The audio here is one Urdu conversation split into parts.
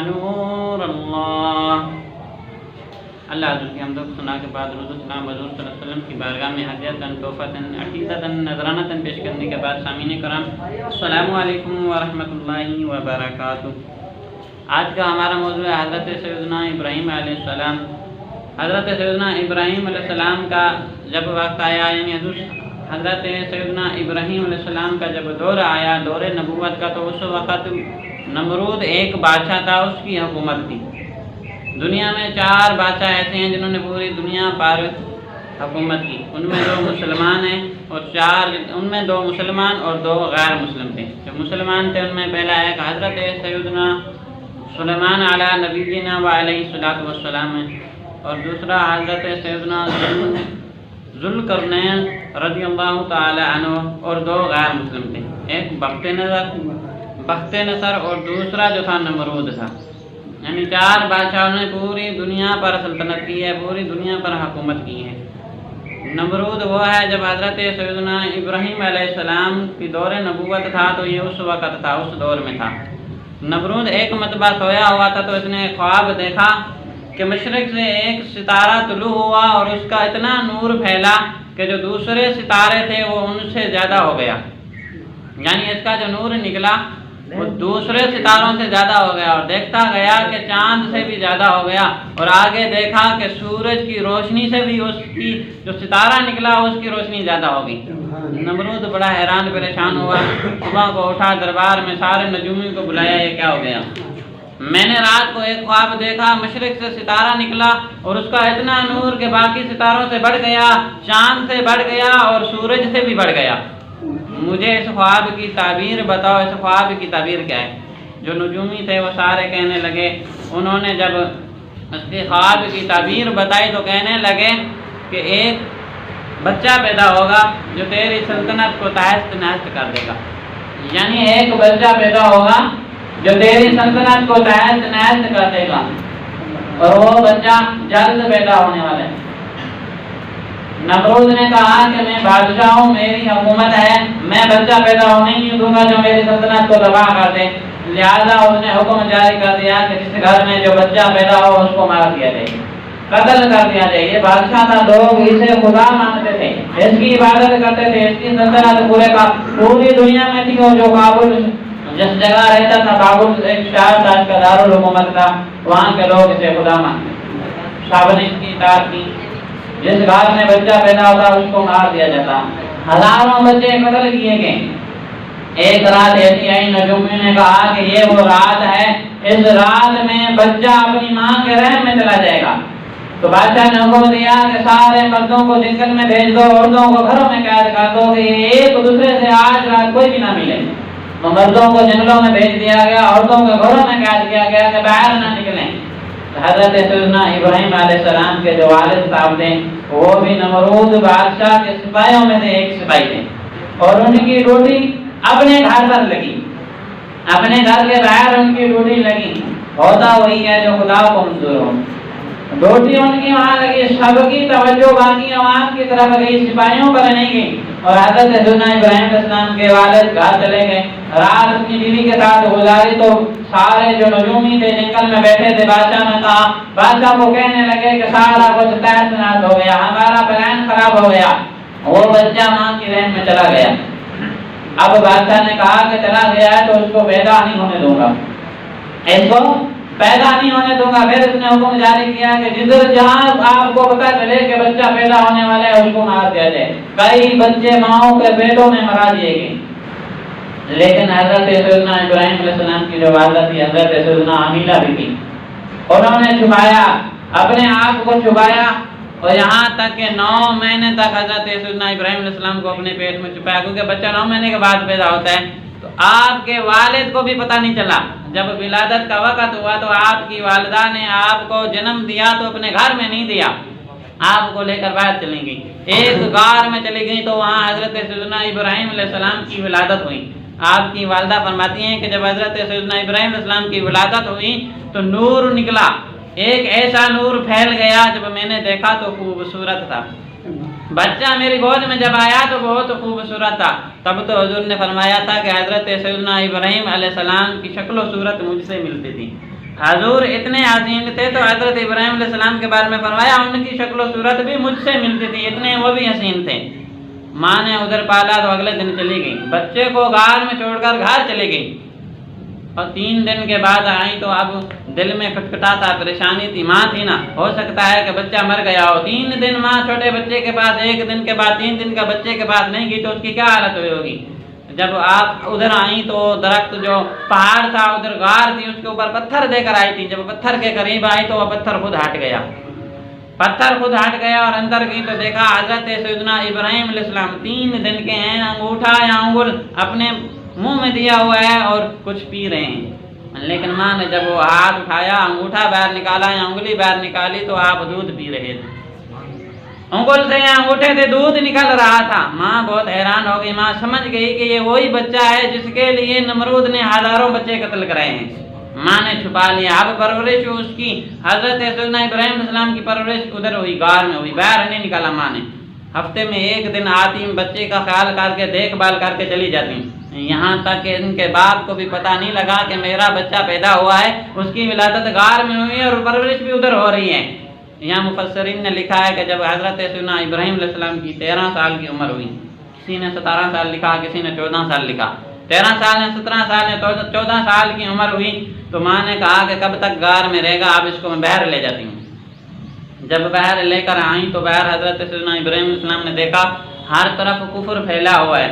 نور اللہ۔ اللہ حضور کی حمد و ثنا کے بعد درود و سلام حضور صلی اللہ علیہ وسلم کی بارگاہ میں ہدیۃً تحفۃً عقیدۃً نذرانۃً پیش کرنے کے بعد سامعین کرام السلام علیکم ورحمۃ اللہ وبرکاتہ۔ آج کا ہمارا موضوع ہے حضرت سیدنا ابراہیم علیہ السلام۔ حضرت سیدنا ابراہیم علیہ السلام کا جب وقت آیا، یعنی حضرت سیدنا ابراہیم علیہ السلام کا جب دور آیا، دور نبوت کا، تو اس وقت نمرود ایک بادشاہ تھا، اس کی حکومت تھی۔ دنیا میں 4 بادشاہ ایسے ہیں جنہوں نے پوری دنیا پر حکومت کی، ان میں 2 مسلمان ہیں اور 2 مسلمان اور 2 غیر مسلم تھے۔ جو مسلمان تھے ان میں پہلا ایک حضرت سیدنا سلیمان علیہ نبینا و علیہ الصلوۃ والسلام ہے، اور دوسرا حضرت سیدنا ذوالقرنین رضی اللہ تعالی عنہ، اور 2 غیر مسلم تھے، ایک بخت نصر اور دوسرا جو تھا نمرود تھا۔ یعنی 4 بادشاہوں نے پوری دنیا پر سلطنت کی ہے، پوری دنیا پر حکومت کی ہے۔ نمرود وہ ہے جب حضرت سیدنا ابراہیم علیہ السلام کی دور نبوت تھا تو یہ اس وقت تھا، اس دور میں تھا۔ نمرود ایک مرتبہ سویا ہوا تھا تو اس نے خواب دیکھا کہ مشرق سے ایک ستارہ طلوع ہوا اور اس کا اتنا نور پھیلا کہ جو دوسرے ستارے تھے وہ ان سے زیادہ ہو گیا، یعنی اس کا جو نور نکلا وہ دوسرے ستاروں سے زیادہ ہو گیا، اور دیکھتا گیا کہ چاند سے بھی زیادہ ہو گیا، اور آگے دیکھا کہ سورج کی روشنی سے بھی اس کی جو ستارہ نکلا اس کی روشنی زیادہ ہو گئی۔ نمرود بڑا حیران پریشان ہوا، صبح کو اٹھا، دربار میں سارے نجومی کو بلایا، یہ کیا ہو گیا؟ میں نے رات کو ایک خواب دیکھا، مشرق سے ستارہ نکلا اور اس کا اتنا نور کہ باقی ستاروں سے بڑھ گیا، چاند سے بڑھ گیا اور سورج سے بھی بڑھ گیا۔ مجھے اس خواب کی تعبیر بتاؤ، اس خواب کی تعبیر کیا ہے؟ جو نجومی تھے وہ سارے کہنے لگے، انہوں نے جب اس کے خواب کی تعبیر بتائی تو کہنے لگے کہ ایک بچہ پیدا ہوگا جو تیری سلطنت کو تہس نہس کر دے گا، یعنی ایک بچہ پیدا ہوگا جو تیری سلطنت کو تہس نہس کر دے گا، اور وہ بچہ جلد پیدا ہونے والا ہے۔ نمرود نے کہا کہ میں بادشاہ ہوں، میری حکومت ہے، میں بچہ پیدا ہونے نہیں دوں گا جو میری سلطنت کو تباہ کر دے، لہذا اس نے حکم جاری کر دیا کہ جس گھر میں جو بچہ پیدا ہو اس کو مار دیا جائے، قتل کر دیا جائے۔ یہ بادشاہ تھا، لوگ اسے خدا مانتے تھے، اس کی عبادت کرتے تھے، اس کی سلطنت پوری دنیا میں تھی، اور جو کابل جس جگہ رہتا تھا، کابل ایک شہر تھا، اس کا دارالحکومت تھا، وہاں کے لوگ اسے خدا مانتے، سب نے اس کی اطاعت کی۔ جس گھر میں بچہ پیدا ہوتا اس کو مار دیا جاتا، ہزاروں بچے قتل کیے گئے۔ ایک رات ایسی آئی، نجومیوں نے کہا کہ یہ وہ رات ہے، اس رات میں بچہ اپنی ماں کے رحم میں چلا جائے گا۔ تو بادشاہ نے حکم دیا کہ سارے مردوں کو جنگل میں بھیج دو، عورتوں کو گھروں میں قید کر دو کہ ایک دوسرے سے آج رات کوئی بھی نہ ملے۔ تو مردوں کو جنگلوں میں بھیج دیا گیا، عورتوں کو گھروں میں قید کیا گیا کہ باہر نہ نکلیں۔ حضرت سیدنا ابراہیم علیہ السلام کے جو والد صاحب تھے وہ بھی نمرود بادشاہ کے سپاہیوں میں سے ایک سپاہی تھے، اور ان کی ڈیوٹی اپنے گھر پر لگی، اپنے گھر کے باہر ان کی ڈیوٹی لگی۔ ہوتا وہی ہے جو خدا کو منظور ہو، ڈیوٹی ان کی وہاں لگی، سب کی توجہ باقی عوام کی طرف گئی، سپاہیوں پر نہیں گئی۔ اور حضرت سیدنا ابراہیم علیہ السلام کے والد گھر چلے گئے، رات اپنی بیوی کے ساتھ گزاری تو سارے جو نجومی تھے جنگل میں بیٹھے تھے، بادشاہ نے کہا، بادشاہ کو کہنے لگے کہ سارا کچھ تہس نہس ہو گیا، ہمارا پلان خراب ہو گیا، وہ بچہ ماں کی رحم میں چلا گیا۔ اب بادشاہ نے کہا کہ چلا گیا ہے تو اس کو پیدا نہیں ہونے دوں گا، اس کو پیدا نہیں ہونے دوں گا۔ پھر اس نے حکم جاری کیا کہ جدھر جہاں آپ کو پتا چلے کہ بچہ پیدا ہونے والا ہے اس کو مار دیا جائے۔ کئی بچے ماؤں کے پیٹوں میں مرا دیے گئے، لیکن حضرت سیدنا ابراہیم علیہ السلام کی جو والدہ تھی حضرت سیدنا حمیلہ بھی تھی، انہوں نے چھپایا، اپنے آپ کو چھپایا، اور یہاں تک کہ 9 مہینے تک حضرت سیدنا ابراہیم علیہ السلام کو اپنے پیٹ میں چھپایا، کیونکہ بچہ 9 مہینے کے بعد پیدا ہوتا ہے۔ تو آپ کے والد کو بھی پتہ نہیں چلا، جب ولادت کا وقت ہوا تو آپ کی والدہ نے آپ کو جنم دیا تو اپنے گھر میں نہیں دیا، آپ کو لے کر باہر چلیں گئی، ایک غار میں چلی گئی، تو وہاں حضرت سیدنا ابراہیم علیہ السلام کی ولادت ہوئی۔ آپ کی والدہ فرماتی ہیں کہ جب حضرت سیدنا ابراہیم علیہ السلام کی ولادت ہوئی تو نور نکلا، ایک ایسا نور پھیل گیا، جب میں نے دیکھا تو خوبصورت تھا، بچہ میری گود میں جب آیا تو بہت خوبصورت تھا۔ تب تو حضور نے فرمایا تھا کہ حضرت سیدنا ابراہیم علیہ السلام کی شکل و صورت مجھ سے ملتی تھی، حضور اتنے حسین تھے تو حضرت ابراہیم علیہ السلام کے بارے میں فرمایا ان کی شکل و صورت بھی مجھ سے ملتی تھی، اتنے وہ بھی حسین تھے۔ ماں نے ادھر پالا تو اگلے دن چلی گئی، بچے کو غار میں چھوڑ کر گھر چلی گئی، اور 3 دن کے بعد آئی تو اب دل میں کھٹکھٹا تھا، پریشانی تھی، ماں تھی نا، ہو سکتا ہے کہ بچہ مر گیا ہو۔ 3 دن ماں چھوٹے بچے کے پاس، 1 دن کے بعد 3 دن کا بچے کے پاس نہیں گئی تو اس کی کیا حالت ہوئی ہوگی۔ جب آپ ادھر آئیں تو درخت جو پہاڑ تھا، ادھر غار تھی، اس کے اوپر پتھر دے کر آئی تھی۔ جب پتھر کے قریب آئی تو وہ پتھر خود ہٹ گیا، پتھر خود ہٹ گیا اور اندر گئی تو دیکھا حضرت سیدنا ابراہیم علیہ السلام 3 دن کے ہیں، انگوٹھا یا انگل اپنے منہ میں دیا ہوا ہے اور کچھ پی رہے ہیں۔ لیکن ماں نے جب وہ ہاتھ اٹھایا، انگوٹھا باہر نکالا یا انگلی باہر نکالی تو آپ دودھ پی رہے تھے، انگل سے یا انگوٹھے سے دودھ نکل رہا تھا۔ ماں بہت حیران ہو گئی، ماں سمجھ گئی کہ یہ وہی بچہ ہے جس کے لیے نمرود نے ہزاروں بچے قتل کرائے ہیں۔ ماں نے چھپا لیا، اب پرورش اس کی حضرت سیدنا ابراہیم علیہ السلام کی پرورش ادھر ہوئی، غار میں ہوئی، باہر نہیں نکالا ماں نے۔ ہفتے میں 1 دن آتی، بچے کا خیال کر کے دیکھ بھال کر کے چلی جاتی، یہاں تک کہ ان کے باپ کو بھی پتہ نہیں لگا کہ میرا بچہ پیدا ہوا ہے۔ اس کی ولادت غار میں ہوئی ہے اور پرورش بھی ادھر ہو رہی ہے۔ یہاں مفسرین نے لکھا ہے کہ جب حضرت سیدنا ابراہیم علیہ السلام کی 13 سال کی عمر ہوئی، کسی نے 17 سال لکھا، کسی نے 14 سال لکھا، 13 سال نے 17 سال نے 14 سال کی عمر ہوئی تو ماں نے کہا کہ کب تک غار میں رہے گا، اب اس کو میں باہر لے جاتی ہوں۔ جب باہر لے کر آئیں تو باہر حضرت سیدنا ابراہیم علیہ السلام نے دیکھا ہر طرف کفر پھیلا ہوا ہے،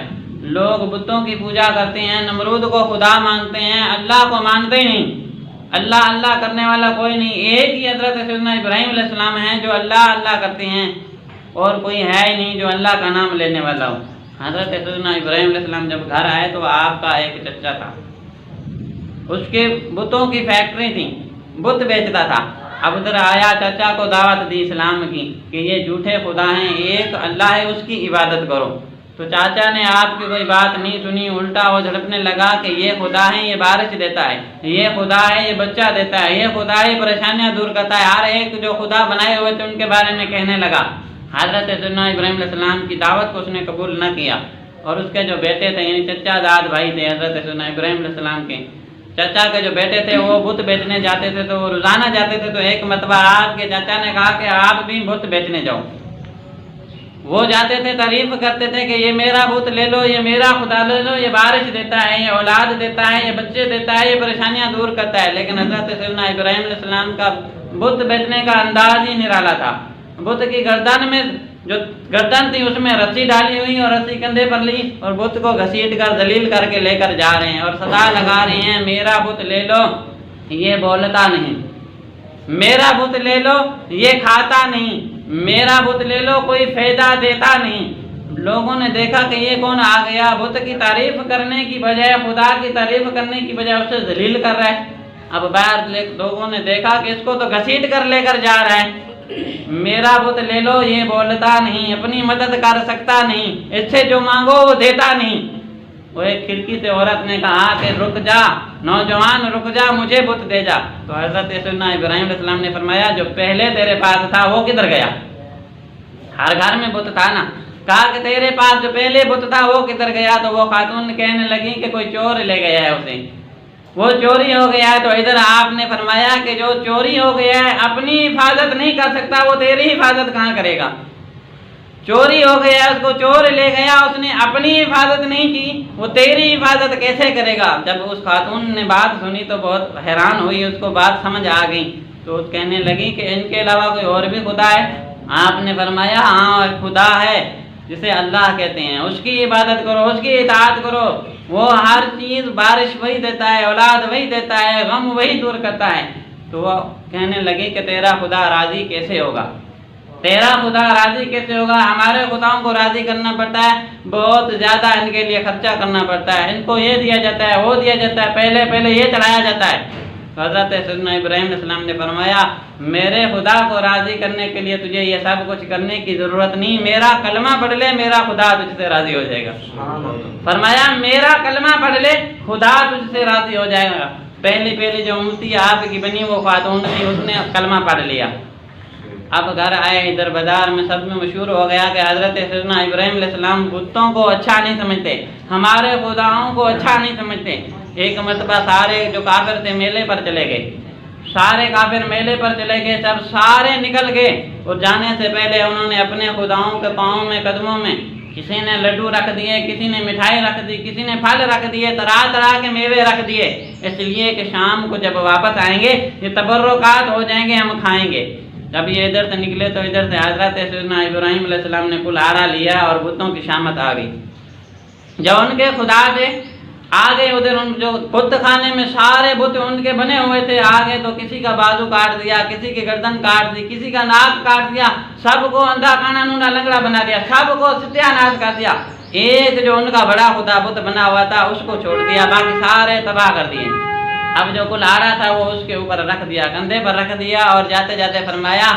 لوگ بتوں کی پوجا کرتے ہیں، نمرود کو خدا مانتے ہیں، اللہ کو مانتے ہی نہیں، اللہ کرنے والا کوئی نہیں، ایک ہی حضرت سیدنا ابراہیم علیہ السلام ہیں جو اللہ کرتے ہیں، اور کوئی ہے ہی نہیں جو اللہ کا نام لینے والا ہو۔ حضرت سیدنا ابراہیم علیہ السلام جب گھر آئے تو آپ کا ایک چچا تھا، اس کے بتوں کی فیکٹری تھی، بت بیچتا تھا۔ اب ادھر آیا، چچا کو دعوت دی اسلام کی کہ یہ جھوٹے خدا ہیں، ایک اللہ ہے، اس کی عبادت کرو۔ تو چاچا نے آپ کی کوئی بات نہیں سنی، الٹا وہ جھڑپنے لگا کہ یہ خدا ہے، یہ بارش دیتا ہے، یہ خدا ہے، یہ بچہ دیتا ہے، یہ خدا ہے، یہ پریشانیاں دور کرتا ہے، ہر ایک جو خدا بنائے ہوئے تھے ان کے بارے میں کہنے لگا۔ حضرت سیدنا ابراہیم علیہ السلام کی دعوت کو اس نے قبول نہ کیا، اور اس کے جو بیٹے تھے یعنی چچا داد بھائی تھے حضرت سیدنا ابراہیم علیہ السلام کے، چچا کے جو بیٹے تھے وہ بت بیچنے جاتے تھے، تو وہ روزانہ جاتے تھے۔ تو ایک مرتبہ آپ کے چچا نے کہا کہ آپ بھی بت بیچنے جاؤ۔ وہ جاتے تھے، تعریف کرتے تھے کہ یہ میرا بت لے لو، یہ میرا خدا لے لو، یہ بارش دیتا ہے، یہ اولاد دیتا ہے، یہ بچے دیتا ہے، یہ پریشانیاں دور کرتا ہے۔ لیکن حضرت سیدنا ابراہیم علیہ السلام کا بت بیچنے کا انداز ہی نرالا تھا۔ بت کی گردن میں جو گردن تھی اس میں رسی ڈالی ہوئی اور رسی کندھے پر لی، اور بت کو گھسیٹ کر ذلیل کر کے لے کر جا رہے ہیں اور صدا لگا رہے ہیں میرا بت لے لو، یہ بولتا نہیں، میرا بت لے لو، یہ کھاتا نہیں، میرا بت لے لو، کوئی فائدہ دیتا نہیں۔ لوگوں نے دیکھا کہ یہ کون آ گیا، بت کی تعریف کرنے کی بجائے خدا کی تعریف کرنے کی بجائے اسے ذلیل کر رہا ہے۔ اب باہر لوگوں نے دیکھا کہ اس کو تو گھسیٹ کر لے کر جا رہا ہے، میرا بت لے لو، یہ بولتا نہیں، اپنی مدد کر سکتا نہیں، اس سے جو مانگو وہ دیتا نہیں۔ وہ ایک کھڑکی سے عورت نے کہا کہ رک جا نوجوان، رک جا، مجھے بت دے جا۔ تو حضرت سیدنا ابراہیم علیہ السلام نے فرمایا جو پہلے تیرے پاس تھا وہ کدھر گیا؟ ہر گھر میں بت تھا نا۔ کہا کہ تیرے پاس جو پہلے بت تھا وہ کدھر گیا؟ تو وہ خاتون کہنے لگی کہ کوئی چور لے گیا ہے اسے، وہ چوری ہو گیا ہے۔ تو ادھر آپ نے فرمایا کہ جو چوری ہو گیا ہے اپنی حفاظت نہیں کر سکتا، وہ تیری حفاظت کہاں کرے گا؟ چوری ہو گیا، اس کو چور لے گیا، اس نے اپنی حفاظت نہیں کی، وہ تیری حفاظت کیسے کرے گا؟ جب اس خاتون نے بات سنی تو بہت حیران ہوئی، اس کو بات سمجھ آ گئی، تو کہنے لگی کہ ان کے علاوہ کوئی اور بھی خدا ہے؟ آپ نے فرمایا ہاں خدا ہے جسے اللہ کہتے ہیں، اس کی عبادت کرو، اس کی اطاعت کرو، وہ ہر چیز، بارش وہی دیتا ہے، اولاد وہی دیتا ہے، غم وہی دور کرتا ہے۔ تو وہ کہنے لگی کہ تیرا خدا راضی کیسے ہوگا؟ تیرا خدا راضی کیسے ہوگا؟ ہمارے خداؤں کو راضی کرنا پڑتا ہے، بہت زیادہ ان کے لیے خرچہ کرنا پڑتا ہے، ان کو یہ دیا جاتا ہے، وہ دیا جاتا ہے، پہلے یہ چڑھایا جاتا ہے۔ حضرت سیدنا ابراہیم علیہ السلام نے فرمایا میرے خدا کو راضی کرنے کے لیے تجھے یہ سب کچھ کرنے کی ضرورت نہیں، میرا کلمہ پڑھ لے، میرا خدا تجھ سے راضی ہو جائے گا۔ فرمایا میرا کلمہ پڑھ لے، خدا تجھ سے راضی ہو جائے گا۔ پہلی جو امتی آپ کی بنی وہ خاتون تھی، اس نے کلمہ پڑھ لیا۔ اب گھر آئے، ادھر بازار میں سب میں مشہور ہو گیا کہ حضرت سیدنا ابراہیم علیہ السلام بتوں کو اچھا نہیں سمجھتے، ہمارے خداؤں کو اچھا نہیں سمجھتے۔ ایک مرتبہ سارے جو کافر تھے میلے پر چلے گئے، سارے کافر میلے پر چلے گئے، جب سارے نکل گئے اور جانے سے پہلے انہوں نے اپنے خداؤں کے پاؤں میں قدموں میں کسی نے لڈو رکھ دیے، کسی نے مٹھائی رکھ دی، کسی نے پھل رکھ دیے، طرح طرح کے میوے رکھ دیے، اس لیے کہ شام کو جب واپس آئیں گے یہ تبرکات ہو جائیں گے، ہم کھائیں گے۔ جب یہ ادھر سے نکلے تو ادھر سے حضرت سیدنا ابراہیم علیہ السلام نے کلہاڑا لیا اور بتوں کی شامت آ گئی۔ جب ان کے خدا تھے آگے ادھر ان جو بت خانے میں سارے بت ان کے بنے ہوئے تھے، آگے تو کسی کا بازو کاٹ دیا، کسی کی گردن کاٹ دی، کسی کا ناک کاٹ دیا، سب کو اندھا کانا نونا لنگڑا بنا دیا، سب کو ستیہ ناش کر دیا۔ ایک جو ان کا بڑا خدا بت بنا ہوا تھا اس کو چھوڑ دیا، باقی سارے تباہ کر دیے۔ اب جو کلہاڑا تھا وہ اس کے اوپر رکھ دیا، کندھے پر رکھ دیا، اور جاتے جاتے فرمایا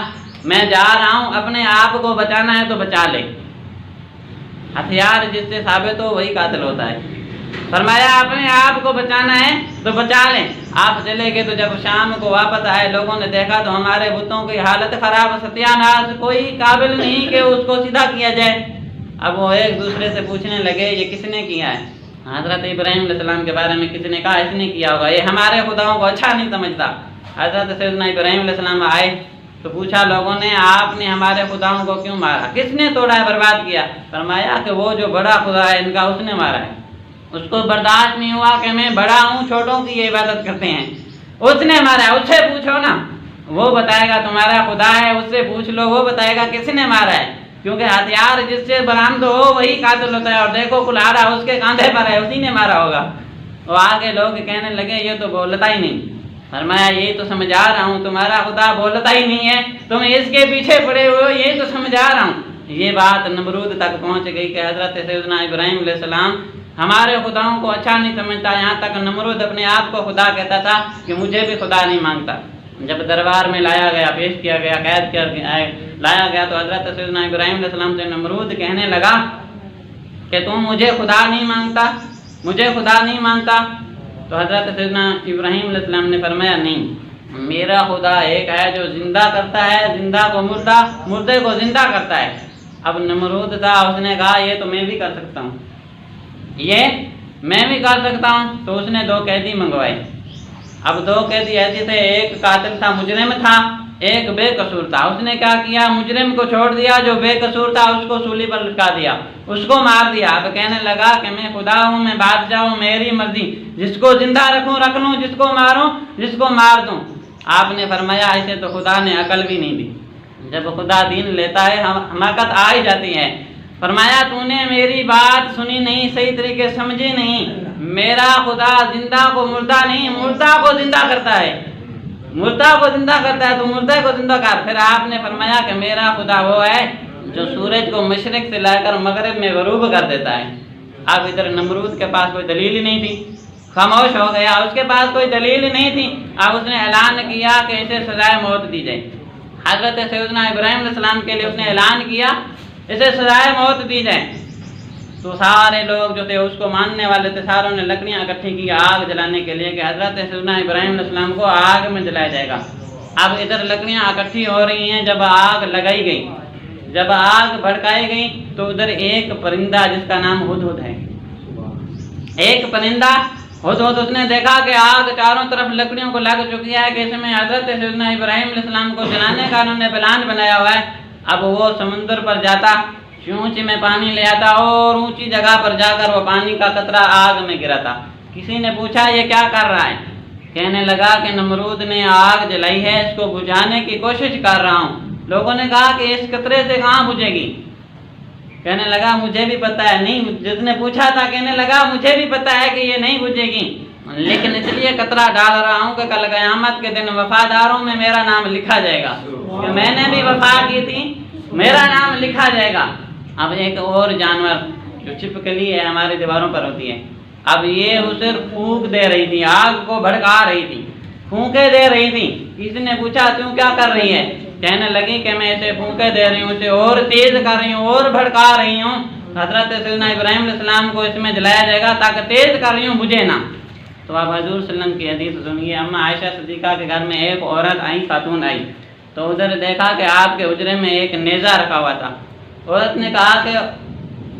میں جا رہا ہوں، اپنے آپ کو بچانا ہے تو بچا لے۔ ہتھیار جس سے ثابت ہو وہی قاتل ہوتا ہے۔ فرمایا اپنے آپ کو بچانا ہے تو بچا لیں۔ آپ چلے گئے تو جب شام کو واپس آئے لوگوں نے دیکھا تو ہمارے بتوں کی حالت خراب، ستیہ ناش، کوئی قابل نہیں کہ اس کو سیدھا کیا جائے۔ اب وہ ایک دوسرے سے پوچھنے لگے یہ کس نے کیا ہے؟ حضرت ابراہیم علیہ السلام کے بارے میں کسی نے کہا اس نے کیا ہوگا، یہ ہمارے خداؤں کو اچھا نہیں سمجھتا۔ حضرت سیدنا ابراہیم علیہ السلام آئے تو پوچھا لوگوں نے آپ نے ہمارے خداؤں کو کیوں مارا، کس نے توڑا ہے، برباد کیا؟ فرمایا کہ وہ جو بڑا خدا ہے ان کا اس نے مارا ہے، اس کو برداشت نہیں ہوا کہ میں بڑا ہوں، چھوٹوں کی یہ عبادت کرتے ہیں، اس نے مارا ہے۔ اس سے پوچھو نا، وہ بتائے گا تمہارا خدا ہے، اس سے پوچھ لو، وہ بتائے گا کس نے مارا ہے، کیونکہ ہتھیار جس سے برآمد ہو وہی قاتل ہوتا ہے، اور دیکھو کلہاڑا اس کے کاندھے پر ہے، اسی نے مارا ہوگا۔ وہ آگے لوگ کہنے لگے یہ تو بولتا ہی نہیں۔ فرمایا یہی تو سمجھا رہا ہوں، تمہارا خدا بولتا ہی نہیں ہے، تم اس کے پیچھے پڑے ہوئے ہو، یہی تو سمجھا رہا ہوں۔ یہ بات نمرود تک پہنچ گئی کہ حضرت سیدنا ابراہیم علیہ السلام ہمارے خداؤں کو اچھا نہیں سمجھتا، یہاں تک نمرود اپنے آپ کو خدا کہتا تھا کہ مجھے بھی خدا نہیں مانگتا۔ جب دربار میں لایا گیا، پیش کیا گیا، قید کر لایا گیا تو حضرت سیدنا ابراہیم علیہ السلام سے نمرود کہنے لگا کہ تم مجھے خدا نہیں مانگتا، مجھے خدا نہیں مانتا؟ تو حضرت سیدنا ابراہیم علیہ السلام نے فرمایا نہیں، میرا خدا ایک ہے جو زندہ کرتا ہے، زندہ کو مردہ، مردے کو زندہ کرتا ہے۔ اب نمرود تھا، اس نے کہا یہ تو میں بھی کر سکتا ہوں، یہ میں بھی کر سکتا ہوں۔ تو اس نے 2 قیدی منگوائے۔ اب 2 قیدی ایسے تھے، ایک قاتل تھا، مجرم تھا، ایک بے قصور تھا۔ اس نے کیا کیا، مجرم کو چھوڑ دیا، جو بے قصور تھا اس کو سولی پر لٹکا دیا، اس کو مار دیا۔ اب کہنے لگا کہ میں خدا ہوں، میں بادشاہ ہوں، میری مرضی، جس کو زندہ رکھوں رکھ لوں، جس کو ماروں جس کو مار دوں۔ آپ نے فرمایا ایسے تو خدا نے عقل بھی نہیں دی، جب خدا دین لیتا ہے حماقت آ ہی جاتی ہے۔ فرمایا تو نے میری بات سنی نہیں، صحیح طریقے سمجھی نہیں، میرا خدا زندہ کو مردہ نہیں، مردہ کو زندہ کرتا ہے، مردہ کو زندہ کرتا ہے، تو مردہ کو زندہ کر۔ پھر آپ نے فرمایا کہ میرا خدا وہ ہے جو سورج کو مشرق سے لا کر مغرب میں غروب کر دیتا ہے۔ اب ادھر نمرود کے پاس کوئی دلیل ہی نہیں تھی، خاموش ہو گیا، اس کے پاس کوئی دلیل ہی نہیں تھی۔ اب اس نے اعلان کیا کہ اسے سزائے موت دی جائے۔ حضرت سیدنا ابراہیم علیہ السلام کے لیے اس نے اعلان کیا اسے سزائے موت دی جائے۔ تو سارے لوگ جو تھے اس کو ماننے والے تھے، ساروں نے لکڑیاں اکٹھی کی آگ جلانے کے لیے کہ حضرت سیدنا ابراہیم علیہ السلام کو آگ میں جلایا جائے گا۔ اب ادھر لکڑیاں اکٹھی ہو رہی ہیں، جب آگ لگائی گئی، جب آگ بھڑکائی گئی تو ادھر ایک پرندہ جس کا نام ہدہد ہے، ایک پرندہ ہدہد، اس نے دیکھا کہ آگ چاروں طرف لکڑیوں کو لگ چکی ہے کہ اس میں حضرت سیدنا ابراہیم علیہ السلام کو جلانے کا انہوں نے پلان بنایا ہوا ہے۔ اب وہ سمندر پر جاتا، چونچ میں پانی لے آتا اور اونچی جگہ پر جا کر وہ پانی کا قطرہ آگ میں گراتا۔ کسی نے پوچھا یہ کیا کر رہا ہے؟ کہنے لگا کہ نمرود نے آگ جلائی ہے، اس کو بجھانے کی کوشش کر رہا ہوں۔ لوگوں نے کہا کہ اس قطرے سے کہاں بجھے گی؟ کہنے لگا مجھے بھی پتہ ہے، نہیں، جس نے پوچھا تھا کہنے لگا مجھے بھی پتہ ہے کہ یہ نہیں بجھے گی، لیکن اس لیے قطرہ ڈال رہا ہوں کہ کل قیامت کے دن وفاداروں میں میرا نام لکھا جائے گا، کہ میں نے بھی وفا کی تھی، میرا نام لکھا جائے گا۔ اب ایک اور جانور جو چھپکلی ہے ہماری دیواروں پر ہوتی ہے، اب یہ اسے پھونک دے رہی تھی، آگ کو بھڑکا رہی تھی، پھونکے دے رہی تھی۔ کسی نے پوچھا تم کیا کر رہی ہے؟ کہنے لگی کہ میں اسے پھونکے دے رہی ہوں، اسے اور تیز کر رہی ہوں اور بھڑکا رہی ہوں، حضرت سیدنا ابراہیم علیہ السلام کو اس میں جلایا جائے گا تاکہ تیز کر رہی ہوں بجھے نہ۔ تو آپ حضور صلی اللہ علیہ وسلم کی حدیث سنیے، اما عائشہ صدیقہ کے گھر میں ایک عورت آئی، خاتون آئی، تو ادھر دیکھا کہ آپ کے حجرے میں ایک نیزہ رکھا ہوا تھا۔ عورت نے کہا کہ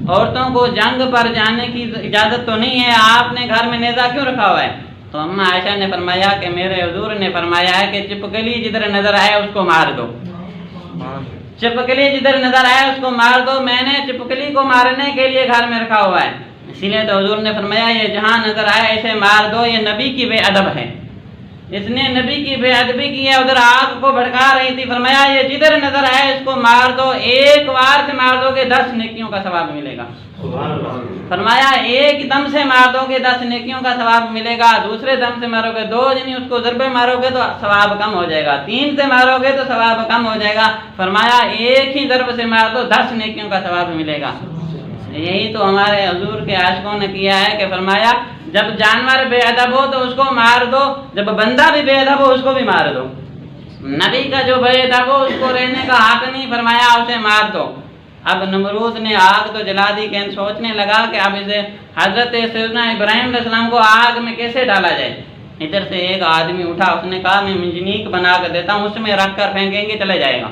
عورتوں کو جنگ پر جانے کی اجازت تو نہیں ہے، آپ نے گھر میں نیزہ کیوں رکھا ہوا ہے؟ تو اماں عائشہ نے فرمایا کہ میرے حضور نے فرمایا ہے کہ چپکلی جدھر نظر آئے اس کو مار دو، چپکلی جدھر نظر آئے اس کو مار دو، میں نے چپکلی کو مارنے کے لیے گھر میں رکھا ہوا ہے، اسی لیے تو حضور نے فرمایا یہ جہاں نظر آئے اسے مار دو، یہ نبی کی بے ادب ہے، اس نے نبی کی بے ادبی کی ہے، ادھر آگ کو بھڑکا رہی تھی، فرمایا یہ جدھر نظر آئے اس کو مار دو، ایک وار سے مار دو گے 10 نیکیوں کا ثواب ملے گا، فرمایا ایک دم سے مار دو گے 10 نیکیوں کا ثواب ملے گا، دوسرے دم سے مارو گے 2 یعنی اس کو ضربے مارو گے تو ثواب کم ہو جائے گا، 3 سے مارو گے تو ثواب کم ہو جائے گا، فرمایا ایک ہی ضرب سے مار دو 10 نیکیوں کا ثواب ملے گا۔ یہی تو ہمارے حضور کے عاشقوں نے کیا ہے کہ فرمایا جب جانور بے ادب ہو تو اس کو مار دو، جب بندہ بھی بے ادب ہو اس کو بھی مار دو، نبی کا جو بے ادب ہو اس کو رہنے کا حق نہیں، فرمایا اسے مار دو۔ اب نمرود نے آگ تو جلا دی کہ سوچنے لگا کہ اب اسے حضرت سیدنا ابراہیم علیہ السلام کو آگ میں کیسے ڈالا جائے، ادھر سے ایک آدمی اٹھا، اس نے کہا میں منجنیق بنا کر دیتا ہوں، اس میں رکھ کر پھینکیں گے چلے جائے گا،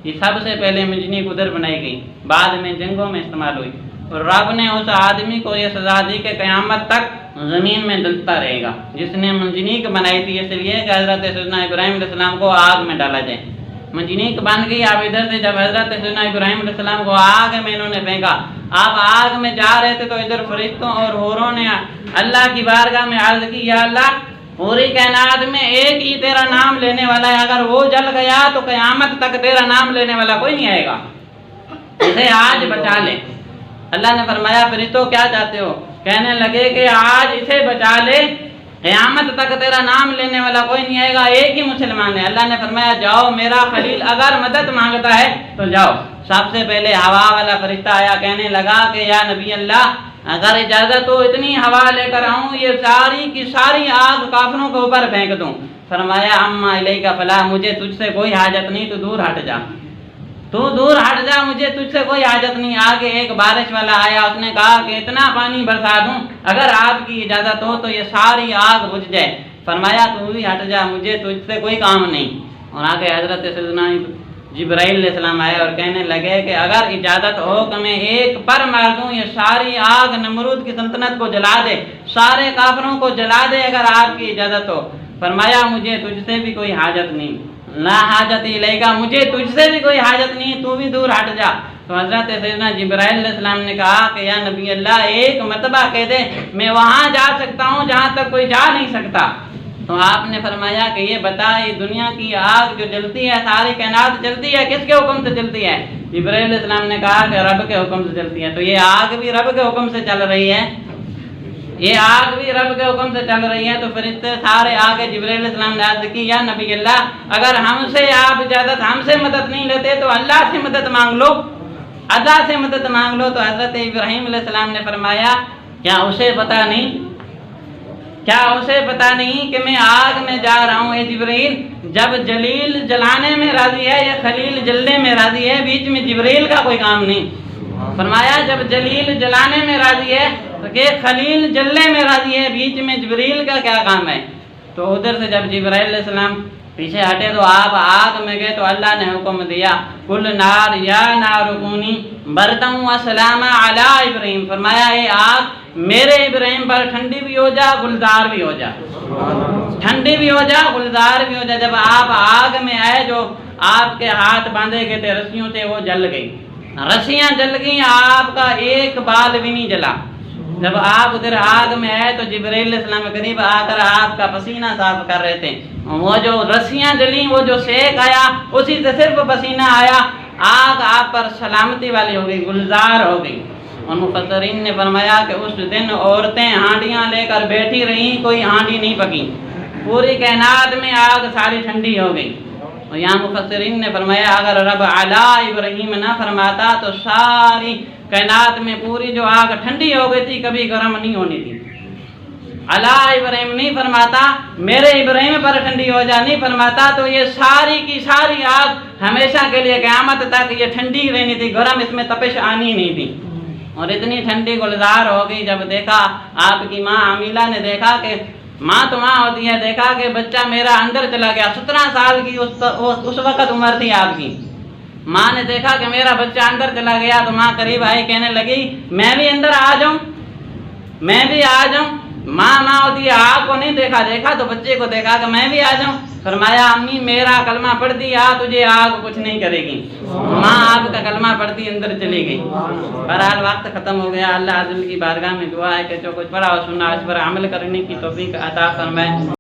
یہ سب سے پہلے منجنیق ادھر بنائی گئی، بعد میں جنگوں میں استعمال ہوئی، اور رب نے اس آدمی کو یہ سزا دی کہ قیامت تک زمین میں ڈلتا رہے گا، جس نے منجنیق بنائی تھی، اس لیے کہ حضرت سیدنا ابراہیم علیہ السلام کو آگ میں ڈالا جائے، منجنیق بن گئی۔ اب ادھر سے جب حضرت سیدنا ابراہیم علیہ السلام کو آگ میں انہوں نے پھینکا، آپ آگ میں جا رہے تھے تو ادھر فرشتوں اور حوروں نے اللہ کی بارگاہ میں عرض کی، یا اللہ پوری کائنات میں ایک ہی تیرا نام لینے والا ہے، اگر وہ جل گیا تو قیامت تک تیرا نام لینے والا کوئی نہیں آئے گا، اسے آج بچا لے۔ اللہ نے فرمایا فرشتوں کیا چاہتے ہو؟ کہنے لگے کہ آج اسے بچا لے، قیامت تک تیرا نام لینے والا کوئی نہیں آئے گا، ایک ہی مسلمان ہے۔ اللہ نے فرمایا جاؤ، میرا خلیل اگر مدد مانگتا ہے تو جاؤ۔ سب سے پہلے ہوا والا فرشتہ آیا، کہنے لگا کہ یا نبی اللہ اگر اجازت ہو اتنی ہوا لے کر آؤں، یہ ساری کی ساری آگ کافروں کے اوپر پھینک دوں۔ فرمایا اما الیک فلا، مجھے تجھ سے کوئی حاجت نہیں، تو دور ہٹ جا، تو دور ہٹ جا، مجھے تجھ سے کوئی حاجت نہیں۔ آگے ایک بارش والا آیا، اس نے کہا کہ اتنا پانی برسا دوں اگر آپ کی اجازت ہو تو یہ ساری آگ بجھ جائے۔ فرمایا تو بھی ہٹ جا، مجھے تجھ سے کوئی کام نہیں۔ اور آگے حضرت سیدنا جبرائیل علیہ السلام آئے اور کہنے لگے کہ اگر اجازت ہو کہ میں ایک پر مار دوں، یہ ساری آگ نمرود کی سلطنت کو جلا دے، سارے کافروں کو جلا دے اگر آپ کی اجازت ہو۔ فرمایا مجھے تجھ سے بھی کوئی حاجت نہیں، لا حاجت الیک، مجھے تجھ سے بھی کوئی حاجت نہیں، تو بھی دور ہٹ جا۔ تو حضرت سیدنا جبرائیل علیہ السلام نے کہا کہ یا نبی اللہ ایک مرتبہ کہہ دے، میں وہاں جا سکتا ہوں جہاں تک کوئی جا نہیں سکتا۔ تو آپ نے فرمایا کہ یہ بتا، یہ دنیا کی آگ جو جلتی ہے، ساری کائنات جلتی ہے، کس کے حکم سے جلتی ہے؟ جبرائیل علیہ السلام نے کہا کہ رب کے حکم سے جلتی ہے۔ تو یہ آگ بھی رب کے حکم سے چل رہی ہے، یہ آگ بھی رب کے حکم سے چل رہی ہے۔ تو فرشتے سارے آگے جبرائیل علیہ السلام نے عرض کی یا نبی اللہ اگر ہم سے آپ اجازت، ہم سے مدد نہیں لیتے تو اللہ سے مدد مانگ لو، اللہ سے مدد مانگ لو۔ تو حضرت ابراہیم علیہ السلام نے فرمایا کیا اسے پتہ نہیں، کیا اسے پتہ نہیں کہ میں آگ میں جا رہا ہوں؟ اے جبرائیل، جب جلیل جلانے میں راضی ہے یا خلیل جلنے میں راضی ہے، بیچ میں جبرائیل کا کوئی کام نہیں۔ فرمایا جب جلیل جلانے میں راضی ہے تو کہ خلیل جلنے میں راضی ہے، بیچ میں جبرائیل کا کیا کام ہے؟ تو ادھر سے جب جبرائیل علیہ السلام پیچھے ہٹے تو آپ آگ میں گئے تو اللہ نے حکم دیا کل نار یا نار کونی بردم و سلام علی ابراہیم، فرمایا اے آگ میرے ابراہیم پر ٹھنڈی بھی ہو جا، گلزار بھی ہو جا، ٹھنڈی بھی ہو جا، گلزار بھی ہو جا۔ جب آپ آگ میں آئے، جو آپ کے ہاتھ باندھے گئے تھے رسیوں سے، وہ جل گئی، رسیاں جل گئیں، آپ کا ایک بال بھی نہیں جلا۔ جب آپ ادھر آگ میں آئے تو جبرائیل علیہ السلام قریب آ کر آپ کا پسینہ صاف کر رہے تھے، وہ جو رسیاں جلیں، وہ جو سیک آیا اسی سے صرف پسینہ آیا، آگ آپ پر سلامتی والی ہو گئی، گلزار ہو گئی۔ اور مفسرین نے فرمایا کہ اس دن عورتیں ہانڈیاں لے کر بیٹھی رہیں، کوئی ہانڈی نہیں پکی، پوری کائنات میں آگ ساری ٹھنڈی ہو گئی۔ اور یہاں مفسرین نے فرمایا اگر رب علی ابراہیم نہ فرماتا تو ساری کائنات میں پوری جو آگ ٹھنڈی ہو گئی تھی کبھی گرم نہیں ہونی تھی۔ علی ابراہیم نہیں فرماتا میرے ابراہیم پر ٹھنڈی ہو جا نہیں فرماتا تو یہ ساری کی ساری آگ ہمیشہ کے لیے قیامت تک یہ ٹھنڈی رہنی تھی، گرم اس میں تپش آنی نہیں تھی۔ اور اتنی ٹھنڈی گلزار ہو گئی، جب دیکھا آپ کی ماں عاملہ نے دیکھا کہ ماں تو ماں ہوتی ہے، دیکھا کہ بچہ میرا اندر چلا گیا، 17 سال کی اس وقت عمر تھی آپ کی۔ ماں نے دیکھا کہ میرا بچہ اندر چلا گیا تو ماں قریب آئی، کہنے لگی میں بھی اندر آ جاؤں، میں بھی آ جاؤں۔ ماں ہوتی ہے، آگ کو نہیں دیکھا تو بچے کو دیکھا کہ میں بھی آ جاؤں. فرمایا امی میرا کلمہ پڑھ دیا تجھے آگ کچھ نہیں کرے گی. ماں آپ کا کلمہ پڑھتی اندر چلی گئی. بہرحال وقت ختم ہو گیا. اللہ عزیز کی بارگاہ میں دعا ہے کہ جو کچھ پڑھا اور سنا اس پر عمل کرنے کی توفیق عطا فرمائے.